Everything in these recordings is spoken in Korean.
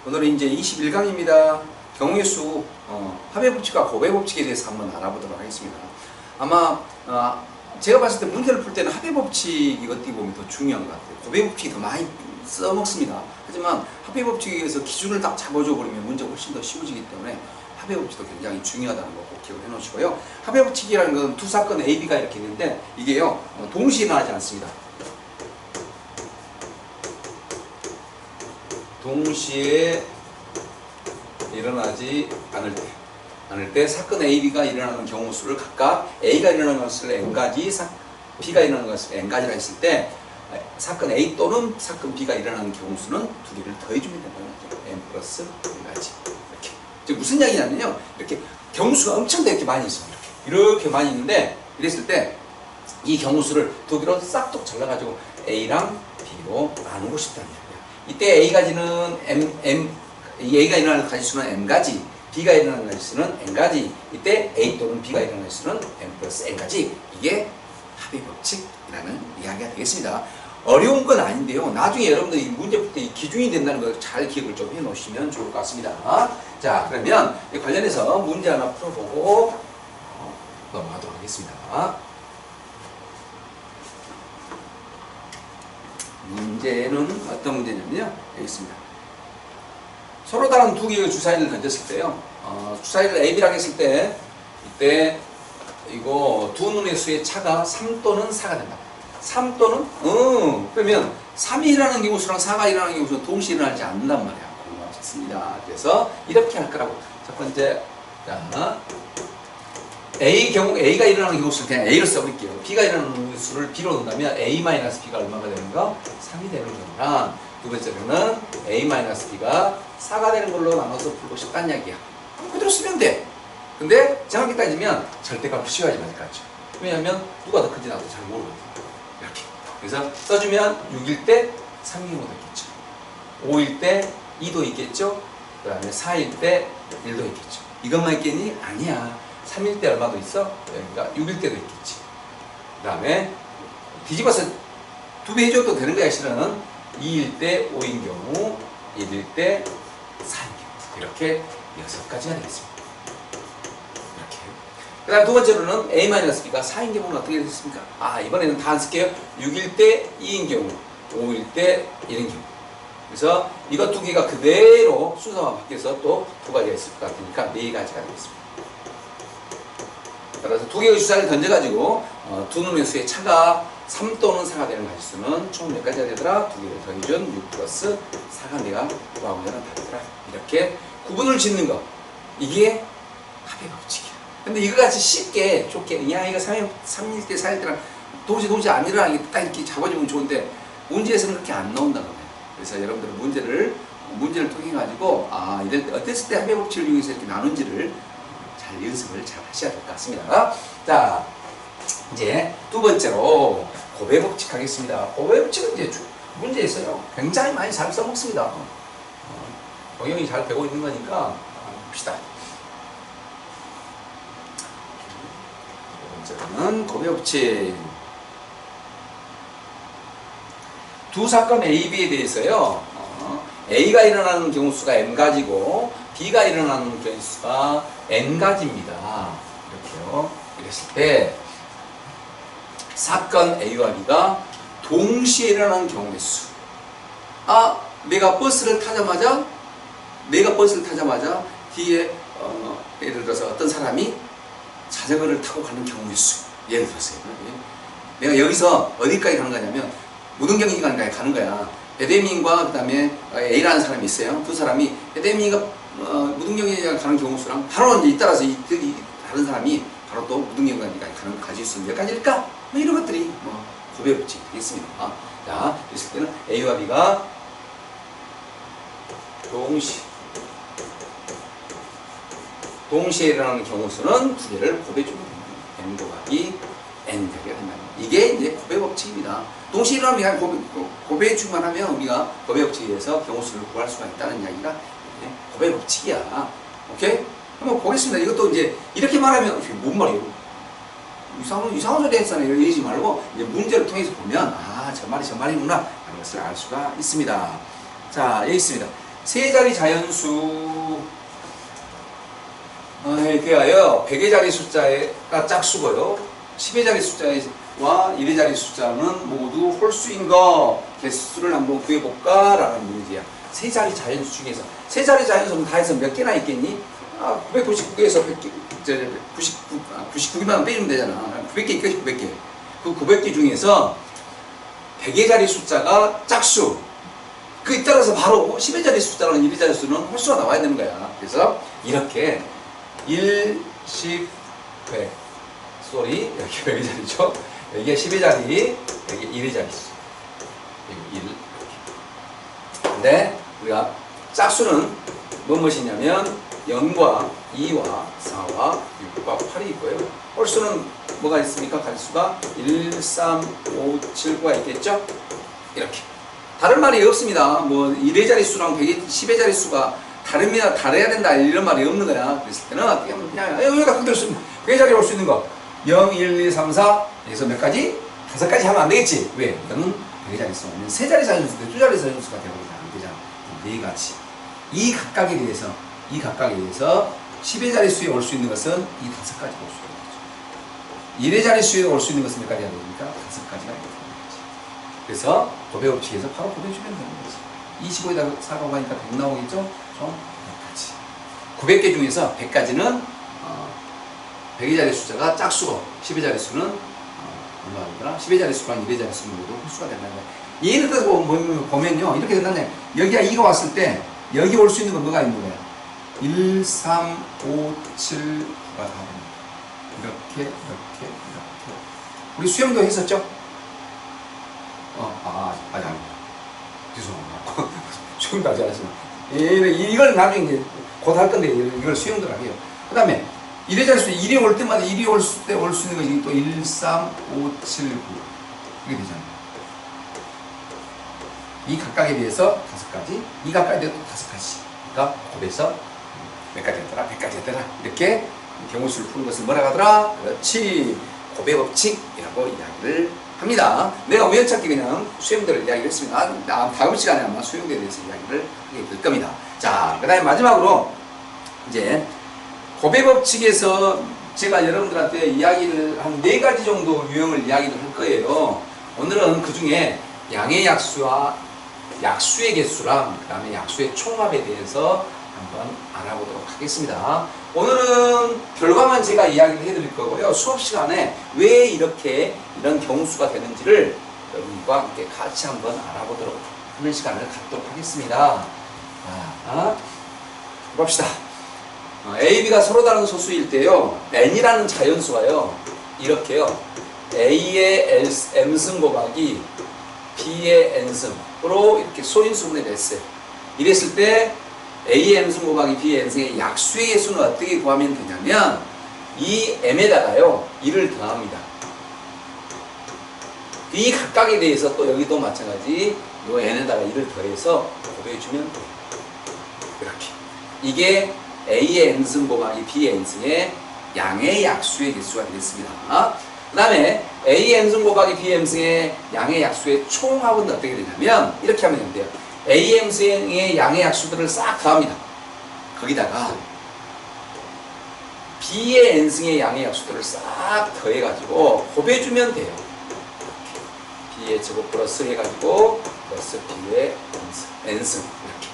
오늘은 이제 21강입니다. 경우의 수, 합의 법칙과 고배 법칙에 대해서 한번 알아보도록 하겠습니다. 아마 제가 봤을 때 문제를 풀 때는 합의 법칙이 어떻게 보면 더 중요한 것 같아요. 고배 법칙이 더 많이 써먹습니다. 하지만 합의 법칙에서 기준을 딱 잡아줘 버리면 문제가 훨씬 더 쉬워지기 때문에 합의 법칙도 굉장히 중요하다는 거 꼭 기억을 해 놓으시고요. 합의 법칙이라는 건 두 사건 A, B가 이렇게 있는데 이게요 동시에 일어나지 않습니다. 동시에 일어나지 않을 때 사건 A, B가 일어나는 경우 수를 각각 A가 일어나는 것을 N가지, B가 일어나는 것을 N가지라 했을 때 사건 A 또는 사건 B가 일어나는 경우 수는 두 개를 더해주면 된다는 거죠. N 플러스 N가지. 이렇게. 즉 무슨 이야기냐면요. 이렇게 경우수가 엄청 이렇게 많이 있어요. 이렇게 많이 있는데 이랬을 때 이 경우수를 두 개로 싹둑 잘라가지고 A랑 B로 나누고 싶다는 거예요. 이때 A가지는 A가 일어나는 가지수는 M가지, B가 일어나는 가지수는 N가지, 이때 A 또는 B가 일어나는 가지수는 M 플러스 N가지. 이게 합의 법칙이라는 이야기가 되겠습니다. 어려운 건 아닌데요. 나중에 여러분들이 문제 풀 때 기준이 된다는 걸 잘 기억을 좀 해 놓으시면 좋을 것 같습니다. 자, 그러면 관련해서 문제 하나 풀어보고 넘어가도록 하겠습니다. 문제는 어떤 문제냐면요. 여기 있습니다. 서로 다른 두 개의 주사위를 던졌을 때요. 주사위를 AB라고 했을 때 이때 이거 두 눈의 수의 차가 3 또는 4가 된다. 3 또는 그러면 3이 일어나는 경우수랑 4가 일어나는 경우수는 동시에 일어나지 않는단 말이야. 맞습니다. 그래서 이렇게 할 거라고. 첫 번째, 자, A가 일어나는 경우수를 그냥 A로 써버릴게요. B가 일어나는 수를 B로 넣는다면 A-B가 얼마가 되는 거? 3이 되는 경우랑 두 번째로는 A-B가 4가 되는 걸로 나눠서 풀고 싶다는 이야기야. 그대로 쓰면 돼. 근데 정확히 따지면 절대값을 씌워야지 맞을 것 같죠. 왜냐하면 누가 더 큰지 나도 잘 모르거든요. 이렇게. 그래서 써주면 6일 때 3이모도 있겠죠. 5일 때 2도 있겠죠. 그 다음에 4일 때 1도 있겠죠. 이것만 있겠니? 아니야. 3일 때 얼마도 있어? 그러니까 6일 때도 있겠지. 그 다음에 뒤집어서 2배 해줘도 되는 거야. 실은 2일 때 5인 경우, 1일 때 4인 경우. 이렇게 6가지가 되겠습니다. 이렇게. 그 다음 두 번째로는 A-B가 4인 경우는 어떻게 됐습니까? 이번에는 다 안 쓸게요. 6일 때 2인 경우, 5일 때 1인 경우. 그래서 이거 두 개가 그대로 순서가 바뀌어서 또 두 가지가 있을 것 같으니까 4가지가 되겠습니다. 따라서 두 개의 주사를 던져가지고 두 놈의 수의 차가 3 또는 4가 되는 가지수는 총 몇 가지가 되더라? 두 개를 더해준 6 플러스 4가 내가 구하고자는 답이더라. 이렇게 구분을 짓는 거. 이게 합의 법칙이야. 근데 이거 같이 쉽게 좋게 야 이거 3일 때 4일 때랑 도저히 안 일어나게 딱 이렇게 잡아주면 좋은데 문제에서는 그렇게 안 나온다는 거예요. 그래서 여러분들은 문제를 통해 가지고 이럴 때 어땠을 때 합의 법칙을 이용해서 이렇게 나눈지를 잘 연습을 잘 하셔야 될 것 같습니다. 자, 이제 두 번째로 고배 법칙 하겠습니다. 고배 법칙은 이제 문제에서요 굉장히 많이 잘 써먹습니다. 동영이 잘 배우고 있는 거니까 봅시다. 두 번째로는 고배 법칙. 두 사건 A, B에 대해서요. A가 일어나는 경우수가 M가지고 B가 일어나는 경우수가 N가지입니다. 이렇게요. 이랬을 때 사건 A와 B가 동시에 일어나는 경우의 수. 내가 버스를 타자마자 뒤에 예를 들어서 어떤 사람이 자전거를 타고 가는 경우의 수. 예를 들었어요. 내가 여기서 어디까지 가는 거냐면 무등경기까지 가는 거야. 배대민과 그 다음에 A라는 사람이 있어요. 두 사람이 배대민과 무등경기까지 가는 경우수랑 바로 이제 잇따라서 다른 사람이 바로 또 무등경기까지 가는 가지수 몇 가지일까? 이런 것들이 고배 법칙 되겠습니다. 자, 그랬을 때는 A와 B가 동시에 일어나는 경우수는 두 개를 곱해주면 됩니다. M 곱하기 N 되게 된다. 이게 이제 고배 법칙입니다. 동시에 일어나면 곱해주기만 하면 우리가 고배 법칙에 의해서 경우수를 구할 수가 있다는 이야기가 고배 법칙이야. 오케이? 한번 보겠습니다. 이것도 이제 이렇게 말하면 뭔 말이에요? 이상한 소리 했잖아요. 이러지 말고 이제 문제를 통해서 보면 저 말이구나 하는 것을 알 수가 있습니다. 자, 여기 있습니다. 세 자리 자연수 그하여 100의 자리 숫자가 짝수고요. 10의 자리 숫자와 1의 자리 숫자는 모두 홀수인가 개수를 한번 구해볼까? 라는 문제야. 세 자리 자연수 중에서 세 자리 자연수는 다 해서 몇 개나 있겠니? 999개에서 99개만 빼주면 되잖아. 900개 있겠지, 900개. 그 900개 중에서 100의 자리 숫자가 짝수. 그에 따라서 바로 10의 자리 숫자랑 1의 자리 수는 홀수가 나와야 되는 거야. 그래서 이렇게 1, 10, 100. 쏘리, 여기 100의 자리죠. 여기가 10의 자리, 여기 1의 자리 수. 여기 1. 근데 우리가 짝수는 무엇이냐면 0과 2와 4와 6과 8이 있고요. 홀수는 뭐가 있습니까? 가지수가 1, 3, 5, 7가 있겠죠? 이렇게. 다른 말이 없습니다. 뭐 1의 자릿수랑 10의 자릿수가 다릅니다. 다르야 된다. 이런 말이 없는 거야. 그랬을 때는 그냥 여기가 그대로 쓰면 100의 자리에 올 수 있는 거 0, 1, 2, 3, 4 여기서 몇 가지? 5가지 하면 안 되겠지. 왜? 0은 100의 자릿수 아니면 3자리 자연수인데 2자리 자연수가 되어버리면 안 되잖아. 4가지. 이 각각에 대해서 10의 자릿수에 올 수 있는 것은 이 5가지가 올 수 있는 거죠. 1의 자릿수에 올 수 있는 것은 몇 가지가 됩니까? 5가지가 되는 거지. 그래서 곱의 법칙에서 바로 곱해주면 되는 거지. 25에다가 4가 가니까 100 나오겠죠? 총 100가지. 900개 중에서 100가지는 100의 자리 숫자가 짝수고 10의 자리 수는 얼마나 10의 자리 수랑 1의 자리 수는 모두 홀수가 된다는 거예요. 예를 들어서 보면요. 이렇게 된다네. 여기가 2가 왔을 때 여기 올 수 있는 건 뭐가 있는 거야? 1, 3, 5, 7, 9가 다 됩니다. 이렇게. 우리 수영도 했었죠? 아직 안 죄송합니다. 수영도 아직 안 했습니다. 이걸 나중에 이제 곧 할 건데 이걸 수영도라고 해요. 그 다음에 1의 자릿수 1이 올 때마다 1이 올 때 올 수 있는 것이 또 1, 3, 5, 7, 9 이게 되잖아요. 이 각각에 대해서 5가지, 이 각각에 대해서 또 5가지. 그러니까 곱해서 몇 가지 했더라? 100가지 했더라? 이렇게 경우수를 푸는 것을 뭐라고 하더라? 그렇지. 곱의 법칙이라고 이야기를 합니다. 내가 우연찮게 그냥 수행들을 이야기를 했습니다. 다음 시간에 아마 수행들에 대해서 이야기를 하게 될 겁니다. 자, 그 다음에 마지막으로 이제 곱의 법칙에서 제가 여러분들한테 이야기를 한 4가지 정도 유형을 이야기를 할 거예요. 오늘은 그 중에 양의 약수와 약수의 개수랑 그 다음에 약수의 총합에 대해서 한번 알아보도록 하겠습니다. 오늘은 결과만 제가 이야기를 해드릴 거고요. 수업 시간에 왜 이런 경우수가 되는지를 여러분과 함께 같이 한번 알아보도록 하는 시간을 갖도록 하겠습니다. 봅시다. A, B가 서로 다른 소수일 때요. N이라는 자연수가요. 이렇게요. A의 M승 곱하기 B의 N승으로 이렇게 소인수분해 냈어요. 이랬을 때 A의 M승 곱하기 B의 N승의 약수의 개수는 어떻게 구하면 되냐면 이 M에다가요 1을 더합니다. 이 각각에 대해서 또 여기도 마찬가지 이 N에다가 1을 더해서 곱해주면 돼요. 이렇게. 이게 A의 N승 곱하기 B의 N승의 양의 약수의 개수가 되겠습니다. 그 다음에 A의 N승 곱하기 B의 N승의 양의 약수의 총합은 어떻게 되냐면 이렇게 하면 돼요. A의 N승의 양의 약수들을 싹 더합니다. 거기다가 B의 N승의 양의 약수들을 싹 더해가지고 곱해주면 돼요. B의 제곱 플러스 해가지고 플러스 B의 N승 이렇게.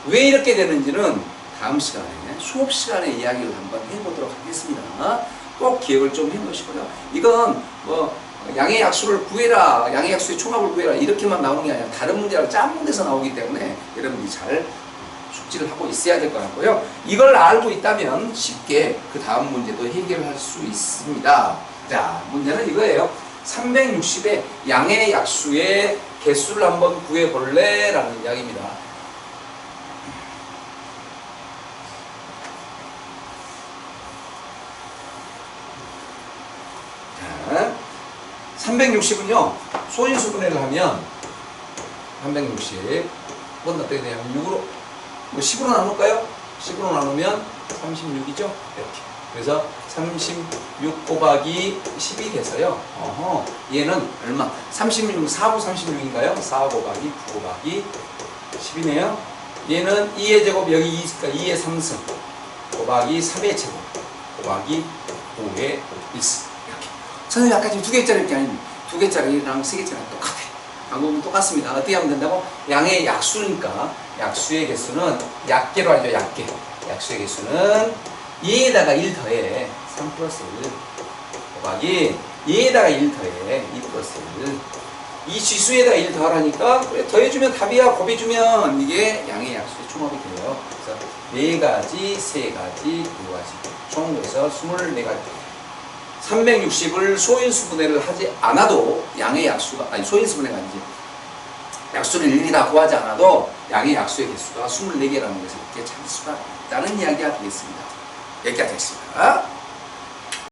왜 이렇게 되는지는 다음 시간에 수업 시간에 이야기를 한번 해보도록 하겠습니다. 꼭 기억을 좀 해놓으시고요. 이건 뭐 양의 약수를 구해라, 양의 약수의 총합을 구해라 이렇게만 나오는 게 아니라 다른 문제랑 짬문에서 나오기 때문에 여러분이 잘 숙지를 하고 있어야 될 것 같고요. 이걸 알고 있다면 쉽게 그 다음 문제도 해결할 수 있습니다. 자, 문제는 이거예요. 360의 양의 약수의 개수를 한번 구해볼래? 라는 이야기입니다. 360은요, 소인수분해를 하면 360, 뭔 어떻게 되냐면 6으로, 뭐 10으로 나눌까요? 10으로 나누면 36이죠? 이렇게. 그래서 36 곱하기 10이 돼서요. 얘는 얼마? 36, 4구 36인가요? 4 곱하기 9 곱하기 10이네요. 얘는 2의 제곱 여기 2 있으니까 2의 3승 곱하기 3의 제곱 곱하기 5의 1승 이렇게. 선생님 아까 지금 2개짜리 게 아닙니다. 2개짜리랑 3개짜리랑 똑같아. 방법은 똑같습니다. 어떻게 하면 된다고? 양의 약수니까 약수의 개수는 약계로 하죠. 약계. 약수의 개수는 2에다가 1 더해 3 플러스 1 곱하기 2에다가 1 더해 2 플러스 1. 이 지수에다 1 더하라니까 그래 더해주면 답이야. 곱해주면 이게 양의 약수의 총합이 돼요. 그래서 4가지, 3가지, 2가지 총 그래서 24가지 360을 소인수분해를 하지 않아도 양의 약수가 아니 소인수분해가 아니지 약수를 일일이 다 구하지 않아도 양의 약수의 개수가 24개라는 것을 이렇게 찾을 수가 있다는 이야기가 되겠습니다. 여기까지 하겠습니다.